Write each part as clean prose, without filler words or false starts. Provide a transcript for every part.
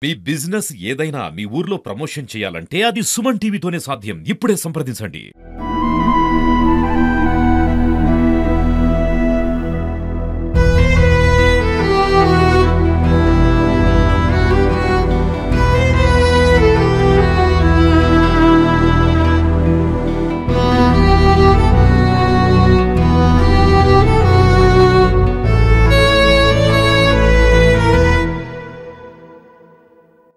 మీ business ఏదైనా మీ ఊర్లో promotion చేయాలంటే అది సుమన్ టీవీతోనే సాధ్యం. ఇప్పుడే సంప్రదించండి.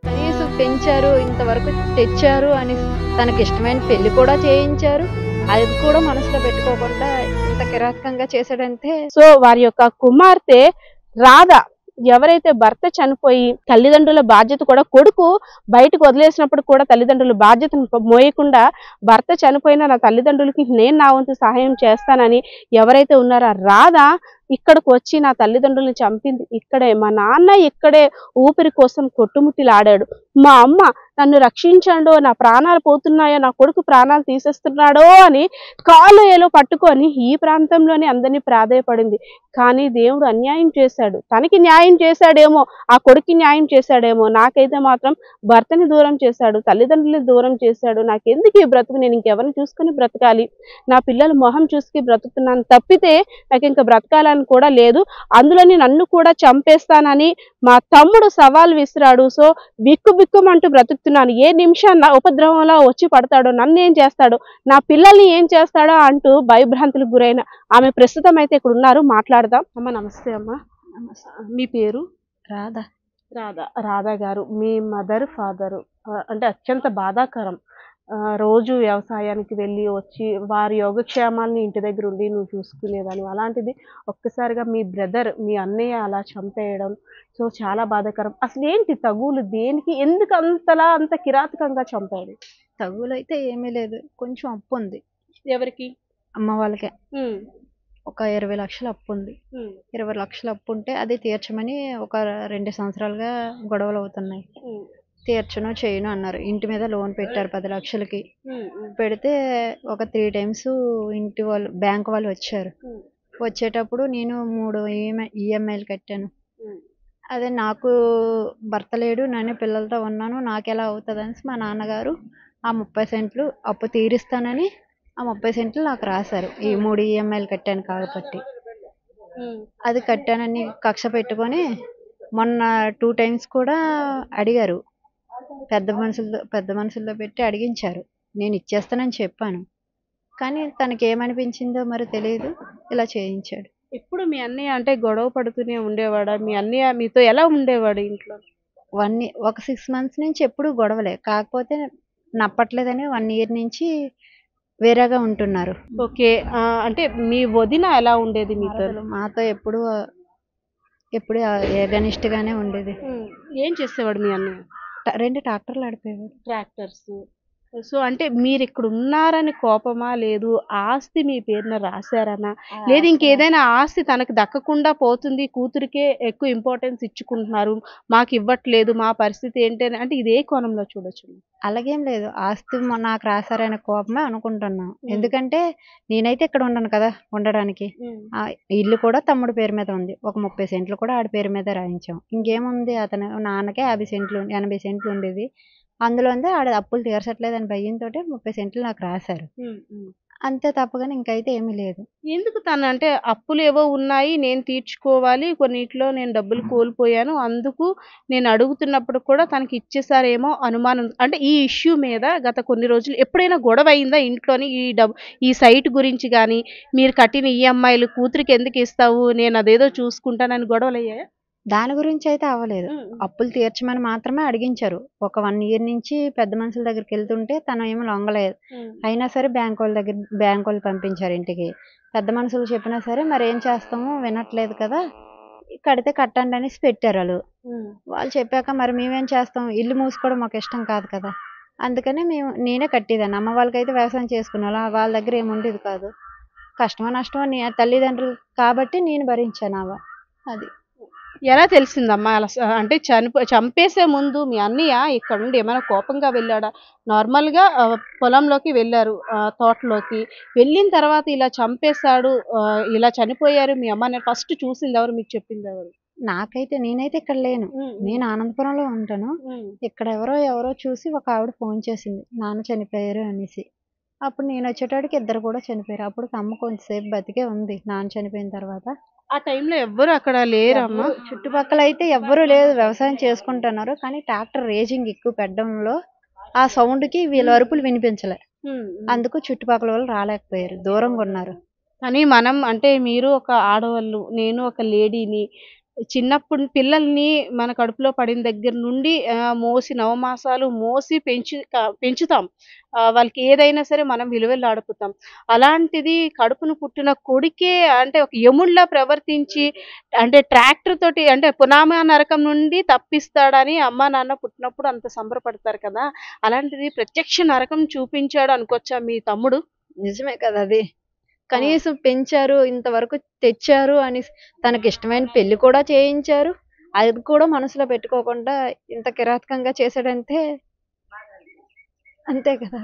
కనీసం పెంచారు, ఇంతవరకు తెచ్చారు అని తనకిష్టమైన పెళ్లి కూడా చేయించారు. అది కూడా మనసులో పెట్టుకోకుండా ఇంత కిరాతకంగా చేశాడంటే సో వారి యొక్క కుమార్తె రాధ ఎవరైతే భర్త చనిపోయి తల్లిదండ్రుల బాధ్యత కూడా కొడుకు బయటకు వదిలేసినప్పుడు కూడా తల్లిదండ్రుల బాధ్యతను మోయకుండా భర్త చనిపోయిన నా తల్లిదండ్రులకి నేను నా వంతు సహాయం చేస్తానని ఎవరైతే ఉన్నారో రాధ ఇక్కడికి వచ్చి నా తల్లిదండ్రులను చంపింది ఇక్కడే, మా నాన్న ఇక్కడే ఊపిరి కోసం కొట్టుముట్టిలాడాడు, మా అమ్మ నన్ను రక్షించండో, నా ప్రాణాలు పోతున్నాయో, నా కొడుకు ప్రాణాలు తీసేస్తున్నాడో అని కాళ్ళు ఏలో పట్టుకొని ఈ ప్రాంతంలోనే అందరినీ ప్రాధేయపడింది. కానీ దేవుడు అన్యాయం చేశాడు. తనకి న్యాయం చేశాడేమో, ఆ కొడుక్కి న్యాయం చేశాడేమో, నాకైతే మాత్రం భర్తని దూరం చేశాడు, తల్లిదండ్రులని దూరం చేశాడు. నాకెందుకు ఈ బ్రతుకు, నేను ఇంకెవరిని చూసుకుని బ్రతకాలి, నా పిల్లల మొహం చూసుకుని బ్రతుకుతున్నాను తప్పితే నాకు ఇంకా బ్రతకాలని కూడా లేదు, అందులోని నన్ను కూడా చంపేస్తానని మా తమ్ముడు సవాల్ విసిరాడు. సో బిక్కుమంటూ బ్రతుకుతున్నాను, ఏ నిమిషాన ఉపద్రవంలా వచ్చి పడతాడో, నన్ను ఏం చేస్తాడో, నా పిల్లల్ని ఏం చేస్తాడో అంటూ భయభ్రాంతులకు గురైన ఆమె ప్రస్తుతం అయితే ఇక్కడ ఉన్నారు, మాట్లాడదాం. అమ్మ నమస్తే. అమ్మ మీ పేరు? రాధా. రాధా గారు, మీ మదర్ ఫాదరు అంటే అత్యంత బాధాకరం. రోజు వ్యవసాయానికి వెళ్ళి వచ్చి వారి యోగక్షేమాల్ని ఇంటి దగ్గర ఉండి నువ్వు చూసుకునేదాన్ని, అలాంటిది ఒక్కసారిగా మీ బ్రదర్, మీ అన్నయ్య అలా చంపేయడం సో చాలా బాధాకరం. అసలు ఏంటి తగులు, దేనికి, ఎందుకు అంత కిరాతకంగా చంపాడు? తగులైతే ఏమీ లేదు, కొంచెం అప్పు ఉంది. ఎవరికి? అమ్మ వాళ్ళకే ఒక 20 లక్షలు అప్పు ఉంది. 20 లక్షలు అప్పు ఉంటే అది తీర్చమని ఒక 2 సంవత్సరాలుగా గొడవలు అవుతున్నాయి. తీర్చను చేయను అన్నారు. ఇంటి మీద లోన్ పెట్టారు 10 లక్షలకి. పెడితే ఒక 3 టైమ్స్ ఇంటి వాళ్ళు, బ్యాంక్ వాళ్ళు వచ్చారు. వచ్చేటప్పుడు నేను 3 ఈఎంఐలు కట్టాను. అదే నాకు భర్త లేడు, నేను పిల్లలతో ఉన్నాను, నాకెలా అవుతుంది అనేసి మా నాన్నగారు ఆ 30 సెంట్లు అప్పు తీరుస్తానని ఆ 30 సెంట్లు నాకు రాశారు. ఈ 3 ఈఎంఐలు కట్టాను కాబట్టి అది కట్టానని కక్ష పెట్టుకొని మొన్న 2 టైమ్స్ కూడా అడిగారు. పెద్ద మనుషులతో పెట్టి అడిగించారు. నేను ఇచ్చేస్తానని చెప్పాను. కానీ తనకి ఏమనిపించిందో మరి తెలియదు, ఇలా చేయించాడు. ఇప్పుడు మీ అన్నయ్య అంటే గొడవ పడుతూనే ఉండేవాడా? మీ అన్నయ్య మీతో ఎలా ఉండేవాడు ఇంట్లో? ఒక 6 మంత్స్ నుంచి ఎప్పుడు గొడవలే, కాకపోతే నప్పట్లేదని 1 ఇయర్ నుంచి వేరేగా ఉంటున్నారు. ఓకే. అంటే మీ వదిన ఎలా ఉండేది మీతో? మాతో ఎప్పుడు ఏగనిష్టగానే ఉండేది. ఏం చేసేవాడు మీ అన్నయ్య? 2 ట్రాక్టర్లు నడిపేవాడు. ట్రాక్టర్స్. సో అంటే మీరు ఇక్కడ ఉన్నారని కోపమా, లేదు ఆస్తి మీ పేరున రాశారనా, లేదు ఇంకేదైనా ఆస్తి తనకు దక్కకుండా పోతుంది, కూతురికే ఎక్కువ ఇంపార్టెన్స్ ఇచ్చుకుంటున్నారు, మాకు ఇవ్వట్లేదు, మా పరిస్థితి ఏంటి అంటే ఇదే కోణంలో చూడొచ్చు? అలాగేం లేదు, ఆస్తి నాకు రాశారనే కోపమే అనుకుంటున్నాను. ఎందుకంటే నేనైతే ఇక్కడ ఉండను కదా ఉండడానికి. ఇల్లు కూడా తమ్ముడు పేరు మీద ఉంది. ఒక 30 సెంట్లు కూడా ఆడి పేరు మీద రాయించాం. ఇంకేముంది, అతను నాన్నకే 50 సెంట్లు 80 సెంట్లు ఉండేది. అందులో ఆడ అప్పులు తీర్చట్లేదని భయంతో 30 సెంట్లు నాకు రాశారు. అంతే తప్పగాని ఇంకైతే ఏమీ లేదు. ఎందుకు తను అంటే అప్పులు ఏవో ఉన్నాయి, నేను తీర్చుకోవాలి, కొన్నిట్లో నేను డబ్బులు కోల్పోయాను, అందుకు నేను అడుగుతున్నప్పుడు కూడా తనకి ఇచ్చేసారేమో అనుమానం. అంటే ఈ ఇష్యూ మీద గత కొన్ని రోజులు ఎప్పుడైనా గొడవ అయిందా ఇంట్లోని? ఈ సైట్ గురించి కానీ, మీరు కట్టిన ఈఎంఐలు కూతురికి ఎందుకు ఇస్తావు, నేను అదేదో చూసుకుంటానని గొడవలు అయ్యాయా? దాని గురించి అయితే అవ్వలేదు. అప్పులు తీర్చమని మాత్రమే అడిగించారు. ఒక 1 ఇయర్ నుంచి పెద్ద మనుషుల దగ్గరికి వెళ్తుంటే తను ఏమీ లొంగలేదు. అయినా సరే బ్యాంక్ వాళ్ళు పంపించారు ఇంటికి. పెద్ద మనుషులు చెప్పినా సరే మరి ఏం చేస్తాము, వినట్లేదు కదా, కడితే కట్టండి అనేసి పెట్టారు. వాళ్ళు చెప్పాక మరి మేమేం చేస్తాం, ఇల్లు మూసుకోవడం మాకు ఇష్టం కాదు కదా, అందుకని నేనే కట్టేదాన్ని. అమ్మ వాళ్ళకైతే వ్యవసాయం చేసుకున్నాను, వాళ్ళ దగ్గర ఏమి ఉండేది కాదు. కష్టమో నష్టమో తల్లిదండ్రులు కాబట్టి నేను భరించాను. అది ఎలా తెలిసిందమ్మా? అలా అంటే చంపేసే ముందు మీ అన్నయ్య ఇక్కడ నుండి ఏమైనా కోపంగా వెళ్ళాడా? నార్మల్గా పొలంలోకి వెళ్ళారు, తోటలోకి వెళ్ళిన తర్వాత ఇలా చంపేశాడు, ఇలా చనిపోయారు మీ అమ్మ ఫస్ట్ చూసింది ఎవరు, మీకు చెప్పింది ఎవరు? నాకైతే నేనైతే ఇక్కడ లేను. నేను ఆనందపురంలో ఉంటాను. ఇక్కడ ఎవరో చూసి ఒక ఆవిడ ఫోన్ చేసింది, నాన్న చనిపోయారు అనేసి. అప్పుడు నేను వచ్చేటప్పటికి ఇద్దరు కూడా చనిపోయారు. అప్పుడు అమ్మ కొంచెంసేపు బతికే ఉంది నాన్న చనిపోయిన తర్వాత. ఆ టైంలో ఎవ్వరు అక్కడ లేరమ్మా? చుట్టుపక్కల అయితే ఎవ్వరూ లేదు, వ్యవసాయం చేసుకుంటున్నారు. కానీ ట్రాక్టర్ రేజింగ్ ఎక్కువ పెట్టడంలో ఆ సౌండ్కి వీళ్ళ అరుపులు వినిపించలే. అందుకు చుట్టుపక్కల వాళ్ళు రాలేకపోయారు, దూరంగా ఉన్నారు. కానీ మనం అంటే మీరు ఒక ఆడవాళ్ళు, నేను ఒక లేడీని, చిన్నప్పుడు పిల్లల్ని మన కడుపులో పడిన దగ్గర నుండి మోసి నవమాసాలు మోసి పెంచుతాం. వాళ్ళకి ఏదైనా సరే మనం విలువలు ఆడుపుతాం. అలాంటిది కడుపును పుట్టిన కొడుకే అంటే ఒక యముడిలా ప్రవర్తించి అంటే ట్రాక్టర్ తోటి అంటే పునామా నరకం నుండి తప్పిస్తాడని అమ్మా నాన్న పుట్టినప్పుడు అంత సంబరపడతారు కదా! అలాంటిది ప్రత్యక్ష నరకం చూపించాడు అనుకోవచ్చా మీ తమ్ముడు? నిజమే కదా అది. కనీసం పెంచారు, ఇంతవరకు తెచ్చారు అని తనకిష్టమైన పెళ్లి కూడా చేయించారు. అది కూడా మనసులో పెట్టుకోకుండా ఇంత కిరాతకంగా చేశాడంటే అంతే కదా.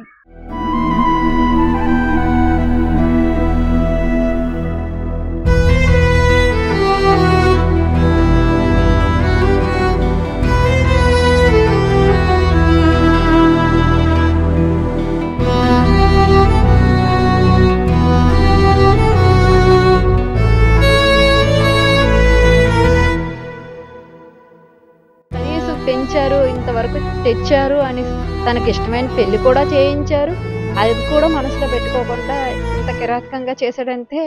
కనీసం పెంచారు, ఇంతవరకు తెచ్చారు అని తనకిష్టమైన పెళ్లి కూడా చేయించారు. అది కూడా మనసులో పెట్టుకోకుండా ఇంత కిరాతకంగా చేశాడంటే